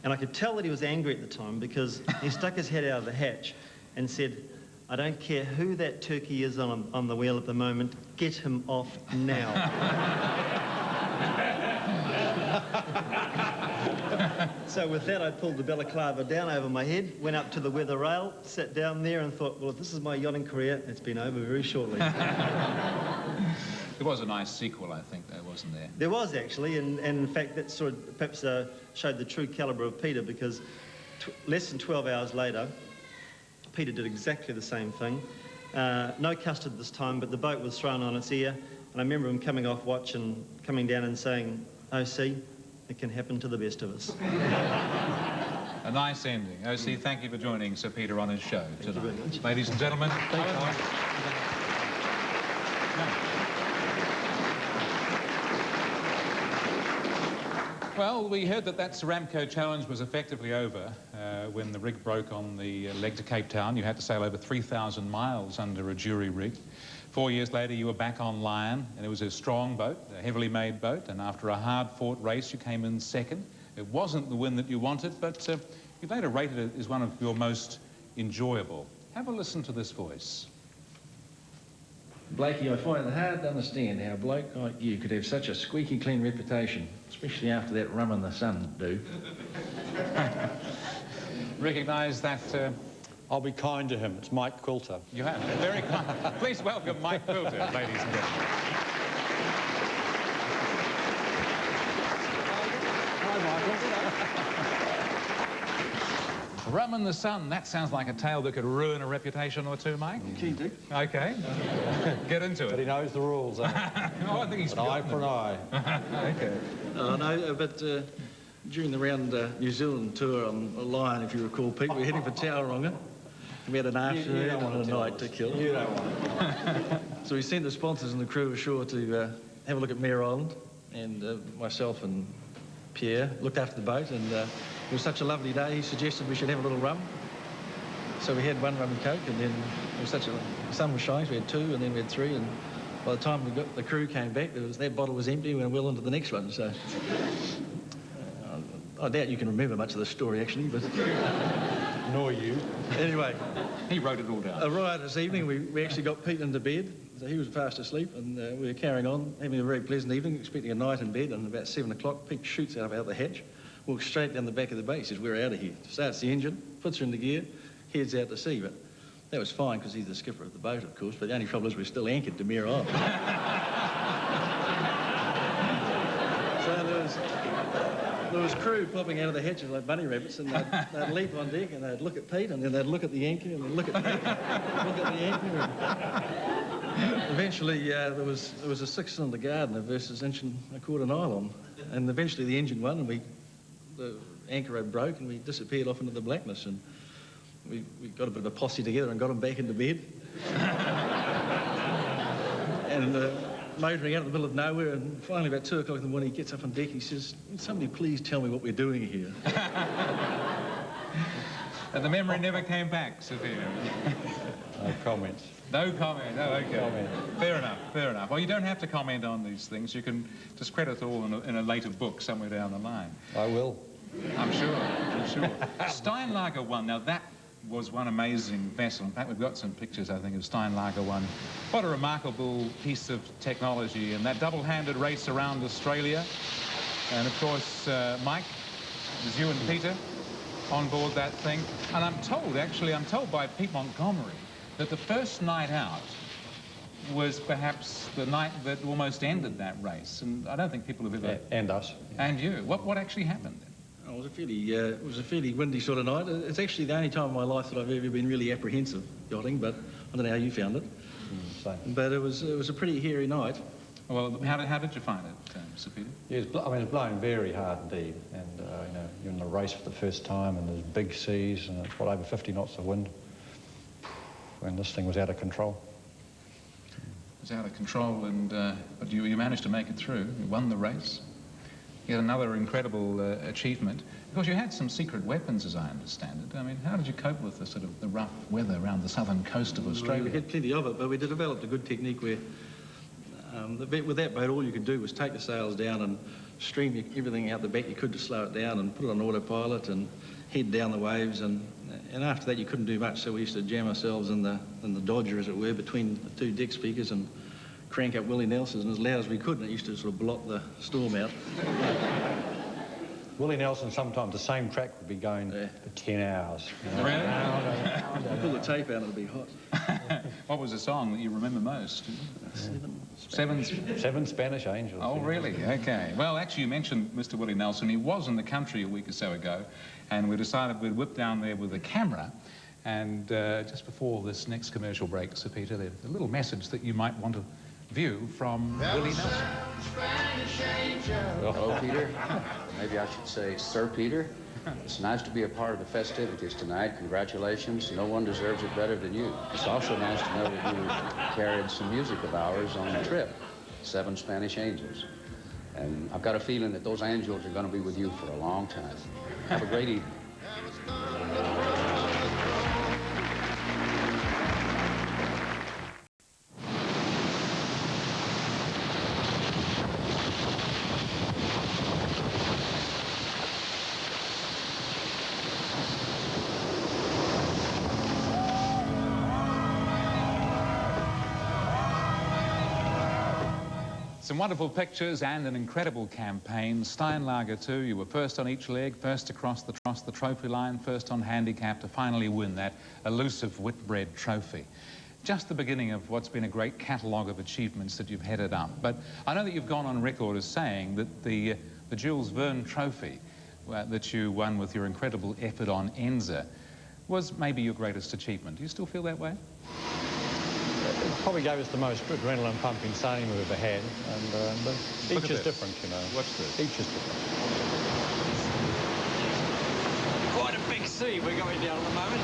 and I could tell that he was angry at the time because he stuck his head out of the hatch and said, "I don't care who that turkey is on the wheel at the moment, get him off now." So with that, I pulled the balaclava down over my head, went up to the weather rail, sat down there and thought, well, if this is my yachting career, it's been over very shortly. There was a nice sequel, I think, though, wasn't there? There was, actually, and in fact, that sort of perhaps showed the true calibre of Peter, because less than 12 hours later, Peter did exactly the same thing. No custard this time, but the boat was thrown on its ear, and I remember him coming off watch and coming down and saying, "O.C., it can happen to the best of us." A nice ending. O.C., thank you for joining Sir Peter on his show tonight. Thank you very much. Ladies and gentlemen, well, we heard that Saramco challenge was effectively over when the rig broke on the leg to Cape Town. You had to sail over 3,000 miles under a jury rig. 4 years later, you were back on Lion, and it was a strong boat, a heavily made boat, and after a hard-fought race, you came in second. It wasn't the win that you wanted, but you later rated it as one of your most enjoyable. Have a listen to this voice. Blakey, I find it hard to understand how a bloke like you could have such a squeaky clean reputation, especially after that rum in the sun do. Recognise that... I'll be kind to him. It's Mike Quilter. You have. Very kind. Please welcome Mike Quilter, ladies and gentlemen. Rum in the sun, that sounds like a tale that could ruin a reputation or two, Mike. Keen to. Okay. Get into it. But he knows the rules, eh? Oh, I think he's an eye for an eye. Okay. No, but during the round New Zealand tour on Lion, if you recall, Pete, we were heading for Tauranga, We had an afternoon you don't want and to a tell night us. to kill. You don't want So we sent the sponsors and the crew ashore to have a look at Mare Island, and myself and Pierre looked after the boat, and it was such a lovely day, he suggested we should have a little rum. So we had one rum and coke, and then it was the sun was shining, so we had two, and then we had three, and by the time the crew came back, that bottle was empty, we went well into the next one, so... I doubt you can remember much of the story, actually, but... Nor you. Anyway. He wrote it all down. Right this evening, we actually got Pete into bed. So he was fast asleep, and we were carrying on, having a very pleasant evening, expecting a night in bed, and about 7 o'clock, Pete shoots out the hatch, walks straight down the back of the boat. He says, "We're out of here." Starts the engine, puts her into gear, heads out to sea, but that was fine, because he's the skipper of the boat, of course, but the only trouble is we're still anchored to Mare Island. So there was crew popping out of the hatches like bunny rabbits, and they'd leap on deck and they'd look at Pete, and then they'd look at the anchor, and then look at Pete, look at the anchor. And eventually, there was a 6-cylinder Gardner versus 1¼ nylon, and eventually the engine won, and the anchor rope broke, and we disappeared off into the blackness, and we got a bit of a posse together and got him back into bed. And motoring out in the middle of nowhere, and finally about 2 o'clock in the morning, he gets up on deck, he says, "Would somebody please tell me what we're doing here?" And the memory never came back, Sophia. No comments. No comment. Oh, okay. Fair enough, fair enough. Well, you don't have to comment on these things. You can discredit it all in a later book somewhere down the line. I will. I'm sure. Steinlager 1, now that was one amazing vessel. In fact, we've got some pictures, I think, of Steinlager 1. What a remarkable piece of technology, and that double-handed race around Australia. And of course, Mike, it was you and Peter on board that thing. And I'm told by Pete Montgomery that the first night out was perhaps the night that almost ended that race. And I don't think people have ever... And us. And you. What actually happened then? Oh, it was a fairly windy sort of night. It's actually the only time in my life that I've ever been really apprehensive yachting, but I don't know how you found it. Same. But it was a pretty hairy night. Well, how did you find it, Sir Peter? Yeah, it's blowing very hard indeed, and you're in the race for the first time, and there's big seas, and it's over 50 knots of wind, and this thing was out of control. It was out of control, and but you managed to make it through. You won the race. Yet another incredible achievement. Of course, you had some secret weapons, as I understand it. I mean, how did you cope with the rough weather around the southern coast of Australia? We had plenty of it, but we developed a good technique where with that boat, all you could do was take the sails down and stream everything out the back you could to slow it down, and put it on autopilot and head down the waves, and after that you couldn't do much, so we used to jam ourselves in the Dodger, as it were, between the two deck speakers and crank up Willie Nelson's as loud as we could, and it used to sort of blot the storm out. Willie Nelson, sometimes the same track would be going for 10 hours. Really? Pull the tape out, it'll be hot. What was the song that you remember most? Seven Spanish Angels. Oh, really? Okay. Well, actually, you mentioned Mr. Willie Nelson. He was in the country a week or so ago, and we decided we'd whip down there with a camera. And just before this next commercial break, Sir Peter, there's a little message that you might want to view from Willie Nelson. Hello, Peter. Maybe I should say Sir Peter. It's nice to be a part of the festivities tonight. Congratulations. No one deserves it better than you. It's also nice to know that you carried some music of ours on the trip, 7 Spanish Angels. And I've got a feeling that those angels are going to be with you for a long time. Have a great evening. Some wonderful pictures and an incredible campaign. Steinlager 2, you were first on each leg, first across the trophy line, first on handicap to finally win that elusive Whitbread trophy. Just the beginning of what's been a great catalogue of achievements that you've headed up. But I know that you've gone on record as saying that the Jules Verne trophy that you won with your incredible effort on Enza was maybe your greatest achievement. Do you still feel that way? It probably gave us the most adrenaline pumping sailing we've ever had, and but each is different, you know. Watch this. Each is different. Quite a big sea we're going down at the moment.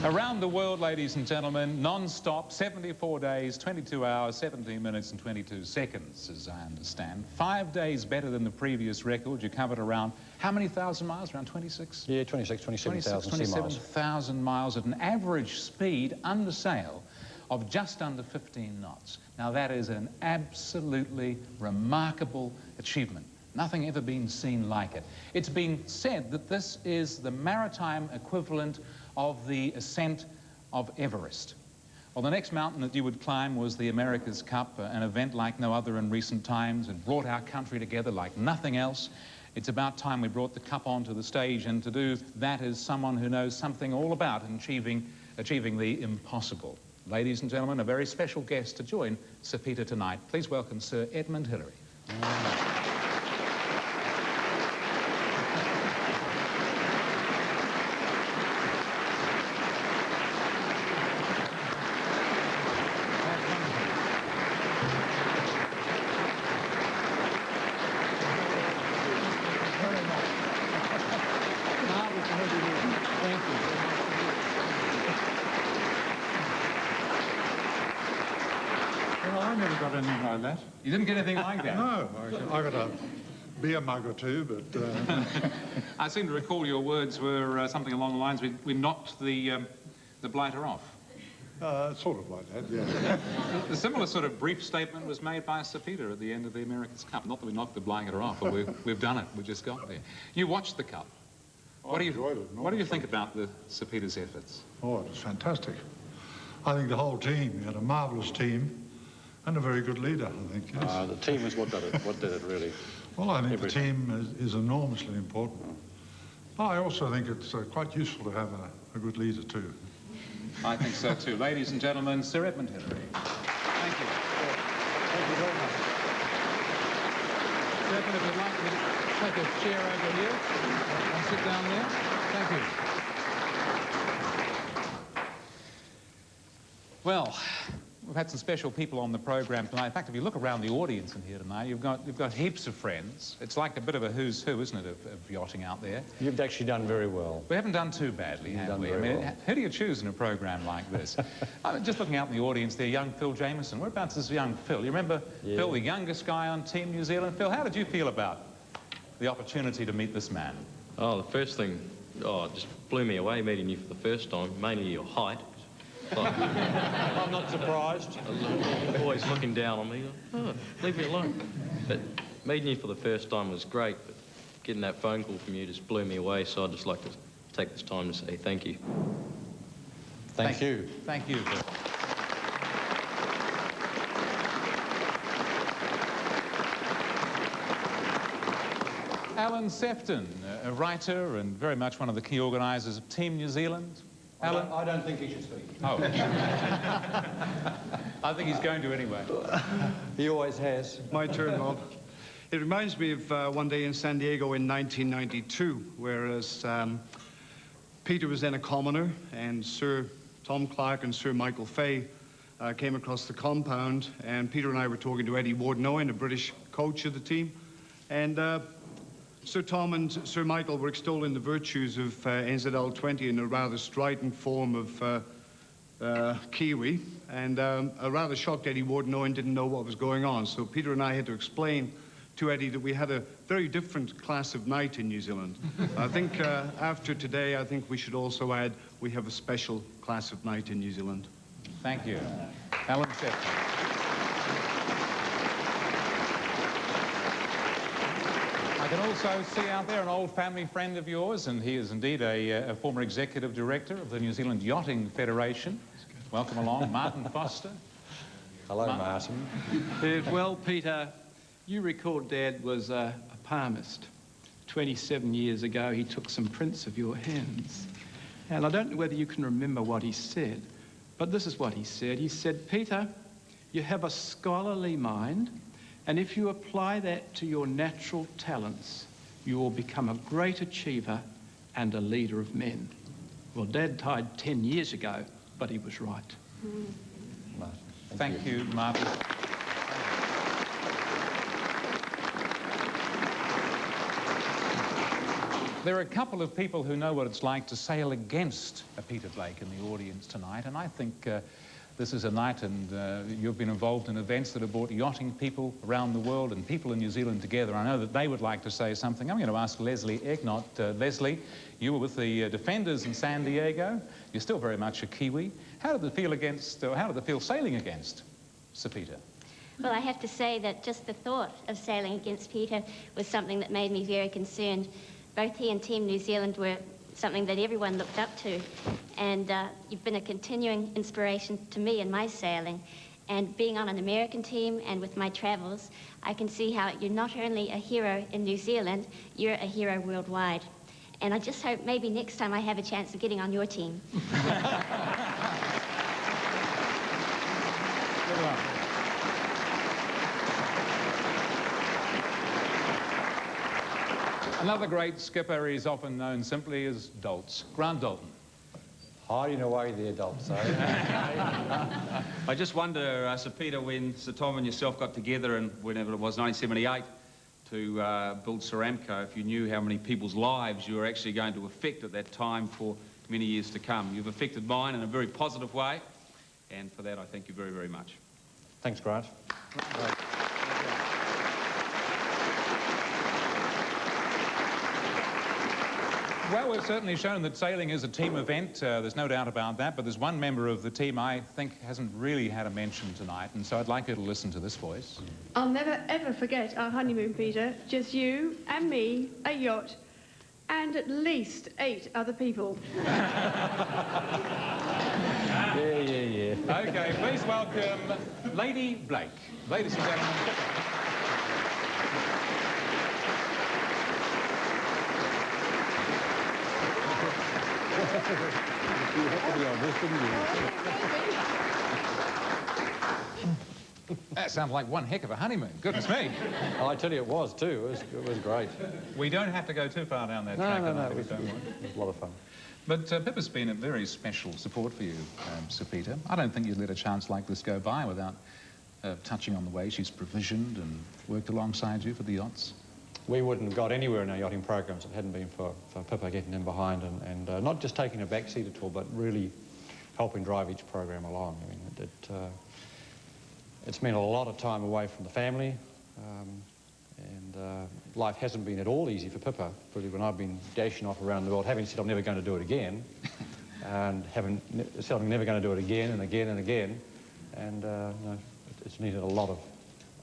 Around the world, ladies and gentlemen, non-stop, 74 days, 22 hours, 17 minutes and 22 seconds, as I understand. 5 days better than the previous record. You covered around, how many thousand miles? Around 26? Yeah, 27,000 sea miles. 27,000 miles at an average speed under sail of just under 15 knots. Now, that is an absolutely remarkable achievement. Nothing ever been seen like it. It's been said that this is the maritime equivalent of the ascent of Everest. Well, the next mountain that you would climb was the America's Cup, an event like no other in recent times. It brought our country together like nothing else. It's about time we brought the Cup onto the stage, and to do that is someone who knows something all about achieving the impossible. Ladies and gentlemen, a very special guest to join Sir Peter tonight. Please welcome Sir Edmund Hillary. I never got anything like that. You didn't get anything like that? No, I got a beer mug or two, but... I seem to recall your words were something along the lines, we knocked the blighter off. Sort of like that, yeah. A similar sort of brief statement was made by Sir Peter at the end of the America's Cup. Not that we knocked the blighter off, but we've done it. We just got there. You watched the Cup. What do you think about Sir Peter's efforts? Oh, it was fantastic. I think the whole team, we had a marvellous team and a very good leader, I think, yes. The team is what did it really. Well, I think the team is enormously important. I also think it's quite useful to have a good leader too. I think so too. Ladies and gentlemen, Sir Edmund Hillary. Thank you. Thank you very much. Sir Edmund, if you'd like to take a chair over here and sit down there. Thank you. Well, we've had some special people on the program tonight. In fact, if you look around the audience in here tonight, you've got heaps of friends. It's like a bit of a who's who, isn't it, of yachting out there? You've actually done very well. We haven't done too badly, have we? I mean, who do you choose in a program like this? I'm just looking out in the audience there, young Phil Jameson. Whereabouts is young Phil? You remember Phil, the youngest guy on Team New Zealand? Phil, how did you feel about the opportunity to meet this man? Oh, the first thing, it just blew me away meeting you for the first time, mainly your height. Like, I'm not surprised. Always looking down on me. Oh, leave me alone. But meeting you for the first time was great, but getting that phone call from you just blew me away, so I'd just like to take this time to say thank you. Thank you. Thank you. Alan Sefton, a writer and very much one of the key organisers of Team New Zealand. Alan? I don't think he should speak. Oh. I think he's going to anyway. He always has. My turn, Bob. It reminds me of one day in San Diego in 1992, whereas Peter was then a commoner, and Sir Tom Clark and Sir Michael Fay came across the compound, and Peter and I were talking to Eddie Warden-Owen, a British coach of the team, and Sir Tom and Sir Michael were extolling the virtues of NZL 20 in a rather strident form of Kiwi, and a rather shocked Eddie Warden-Owen didn't know what was going on. So Peter and I had to explain to Eddie that we had a very different class of night in New Zealand. I think after today, I think we should also add we have a special class of night in New Zealand. Thank you. Alan Sefton. I can also see out there an old family friend of yours, and he is indeed a former executive director of the New Zealand Yachting Federation. Welcome along, Martin Foster. Hello, Martin. Well, Peter, you recall Dad was a palmist. 27 years ago, he took some prints of your hands. And I don't know whether you can remember what he said, but this is what he said. He said, Peter, you have a scholarly mind, and if you apply that to your natural talents, you will become a great achiever and a leader of men. Well, Dad died 10 years ago, but he was right. Martin. Thank you, Martin. There are a couple of people who know what it's like to sail against Peter Blake in the audience tonight, and I think this is a night, and you've been involved in events that have brought yachting people around the world and people in New Zealand together. I know that they would like to say something. I'm going to ask Leslie Egnott. Leslie, you were with the Defenders in San Diego. You're still very much a Kiwi. How did it feel sailing against Sir Peter? Well, I have to say that just the thought of sailing against Peter was something that made me very concerned. Both he and Team New Zealand were something that everyone looked up to, and you've been a continuing inspiration to me in my sailing. And being on an American team and with my travels, I can see how you're not only a hero in New Zealand, you're a hero worldwide. And I just hope maybe next time I have a chance of getting on your team. Another great skipper is often known simply as Daltz. Grant Dalton. Hiding away there, Daltz, eh? I just wonder, Sir Peter, when Sir Tom and yourself got together in whenever it was, 1978, to build Ceramco, if you knew how many people's lives you were actually going to affect at that time for many years to come. You've affected mine in a very positive way, and for that I thank you very, very much. Thanks, Grant. Right. Well, we've certainly shown that sailing is a team event. There's no doubt about that, but there's one member of the team I think hasn't really had a mention tonight, and so I'd like you to listen to this voice. I'll never, ever forget our honeymoon, Peter. Just you and me, a yacht, and at least 8 other people. Yeah. Okay, please welcome Lady Blake. Ladies and gentlemen. You had to be on this, didn't you? That sounds like one heck of a honeymoon. Goodness me. Well, I tell you, it was too. It was great. We don't have to go too far down that track. No. It was a lot of fun. But Pippa's been a very special support for you, Sir Peter. I don't think you'd let a chance like this go by without touching on the way she's provisioned and worked alongside you for the yachts. We wouldn't have got anywhere in our yachting programs if it hadn't been for Pippa getting in behind and not just taking a back seat at all, but really helping drive each program along. I mean, it's meant a lot of time away from the family, and life hasn't been at all easy for Pippa, really, when I've been dashing off around the world, having said I'm never going to do it again, and having said I'm never going to do it again and again and again, and you know, it's needed a lot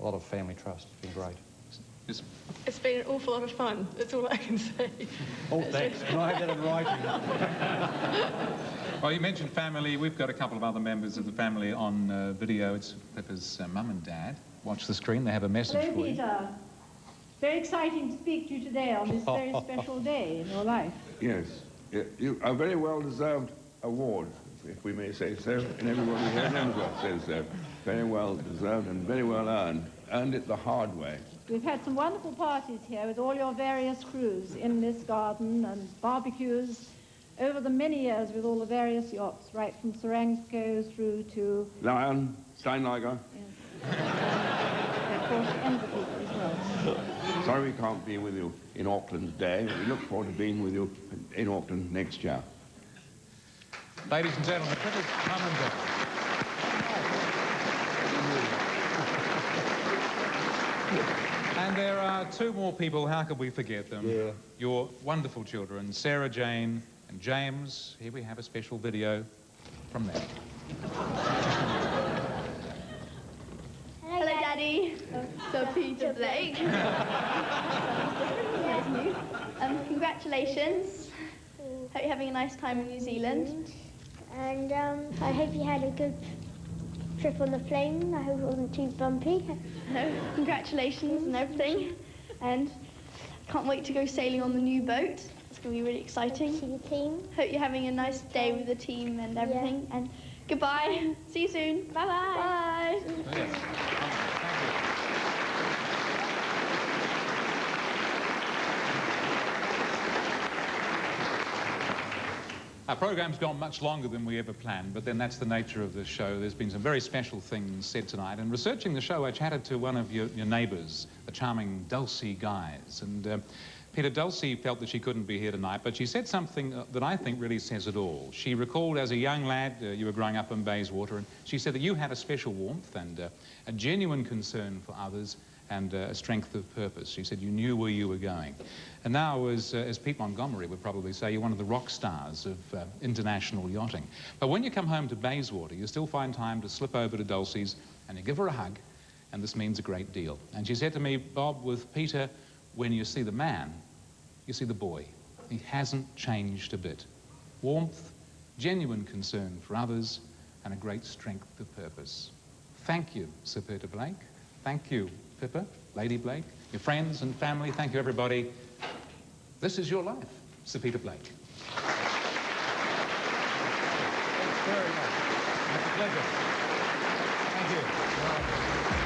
of family trust. It's been great. It's been an awful lot of fun. That's all I can say. Oh, thanks. Can I have that in writing? Well, you mentioned family. We've got a couple of other members of the family on video. It's Pippa's mum and dad. Watch the screen. They have a message Hello, for you. Peter. Very exciting to speak to you today on this very special day in your life. Yes. A very well-deserved award, if we may say so, and everybody here in Emsworth says so. Very well-deserved and very well earned. Earned it the hard way. We've had some wonderful parties here with all your various crews in this garden and barbecues over the many years with all the various yachts, right from Ceramco through to... Lion, Steinlager. Yes. Of course, Enderby as well. Sorry we can't be with you in Auckland today. We look forward to being with you in Auckland next year. Ladies and gentlemen, Pippa's mum and dad. And there are 2 more people, how could we forget them? Yeah. Your wonderful children, Sarah Jane and James. Here we have a special video from them. Hello, Daddy. So Peter Blake. Congratulations. Hope you're having a nice time in New Zealand. And I hope you had a good trip on the plane. I hope it wasn't too bumpy. No, congratulations and everything. And can't wait to go sailing on the new boat. It's going to be really exciting. See the team. Hope you're having a nice day with the team and everything. Yeah. And goodbye. See you soon. Bye-bye. Bye. Our program's gone much longer than we ever planned, but then that's the nature of the show. There's been some very special things said tonight. And researching the show, I chatted to one of your neighbours, the charming Dulcie Guys. And Peter, Dulcie felt that she couldn't be here tonight, but she said something that I think really says it all. She recalled as a young lad, you were growing up in Bayswater, and she said that you had a special warmth and a genuine concern for others and a strength of purpose. She said you knew where you were going. And now, as Pete Montgomery would probably say, you're one of the rock stars of international yachting. But when you come home to Bayswater, you still find time to slip over to Dulcie's and you give her a hug, and this means a great deal. And she said to me, Bob, with Peter, when you see the man, you see the boy. He hasn't changed a bit. Warmth, genuine concern for others, and a great strength of purpose. Thank you, Sir Peter Blake. Thank you, Pippa, Lady Blake, your friends and family. Thank you, everybody. This is your life, Sir Peter Blake. Thanks very much. It's a pleasure. Thank you.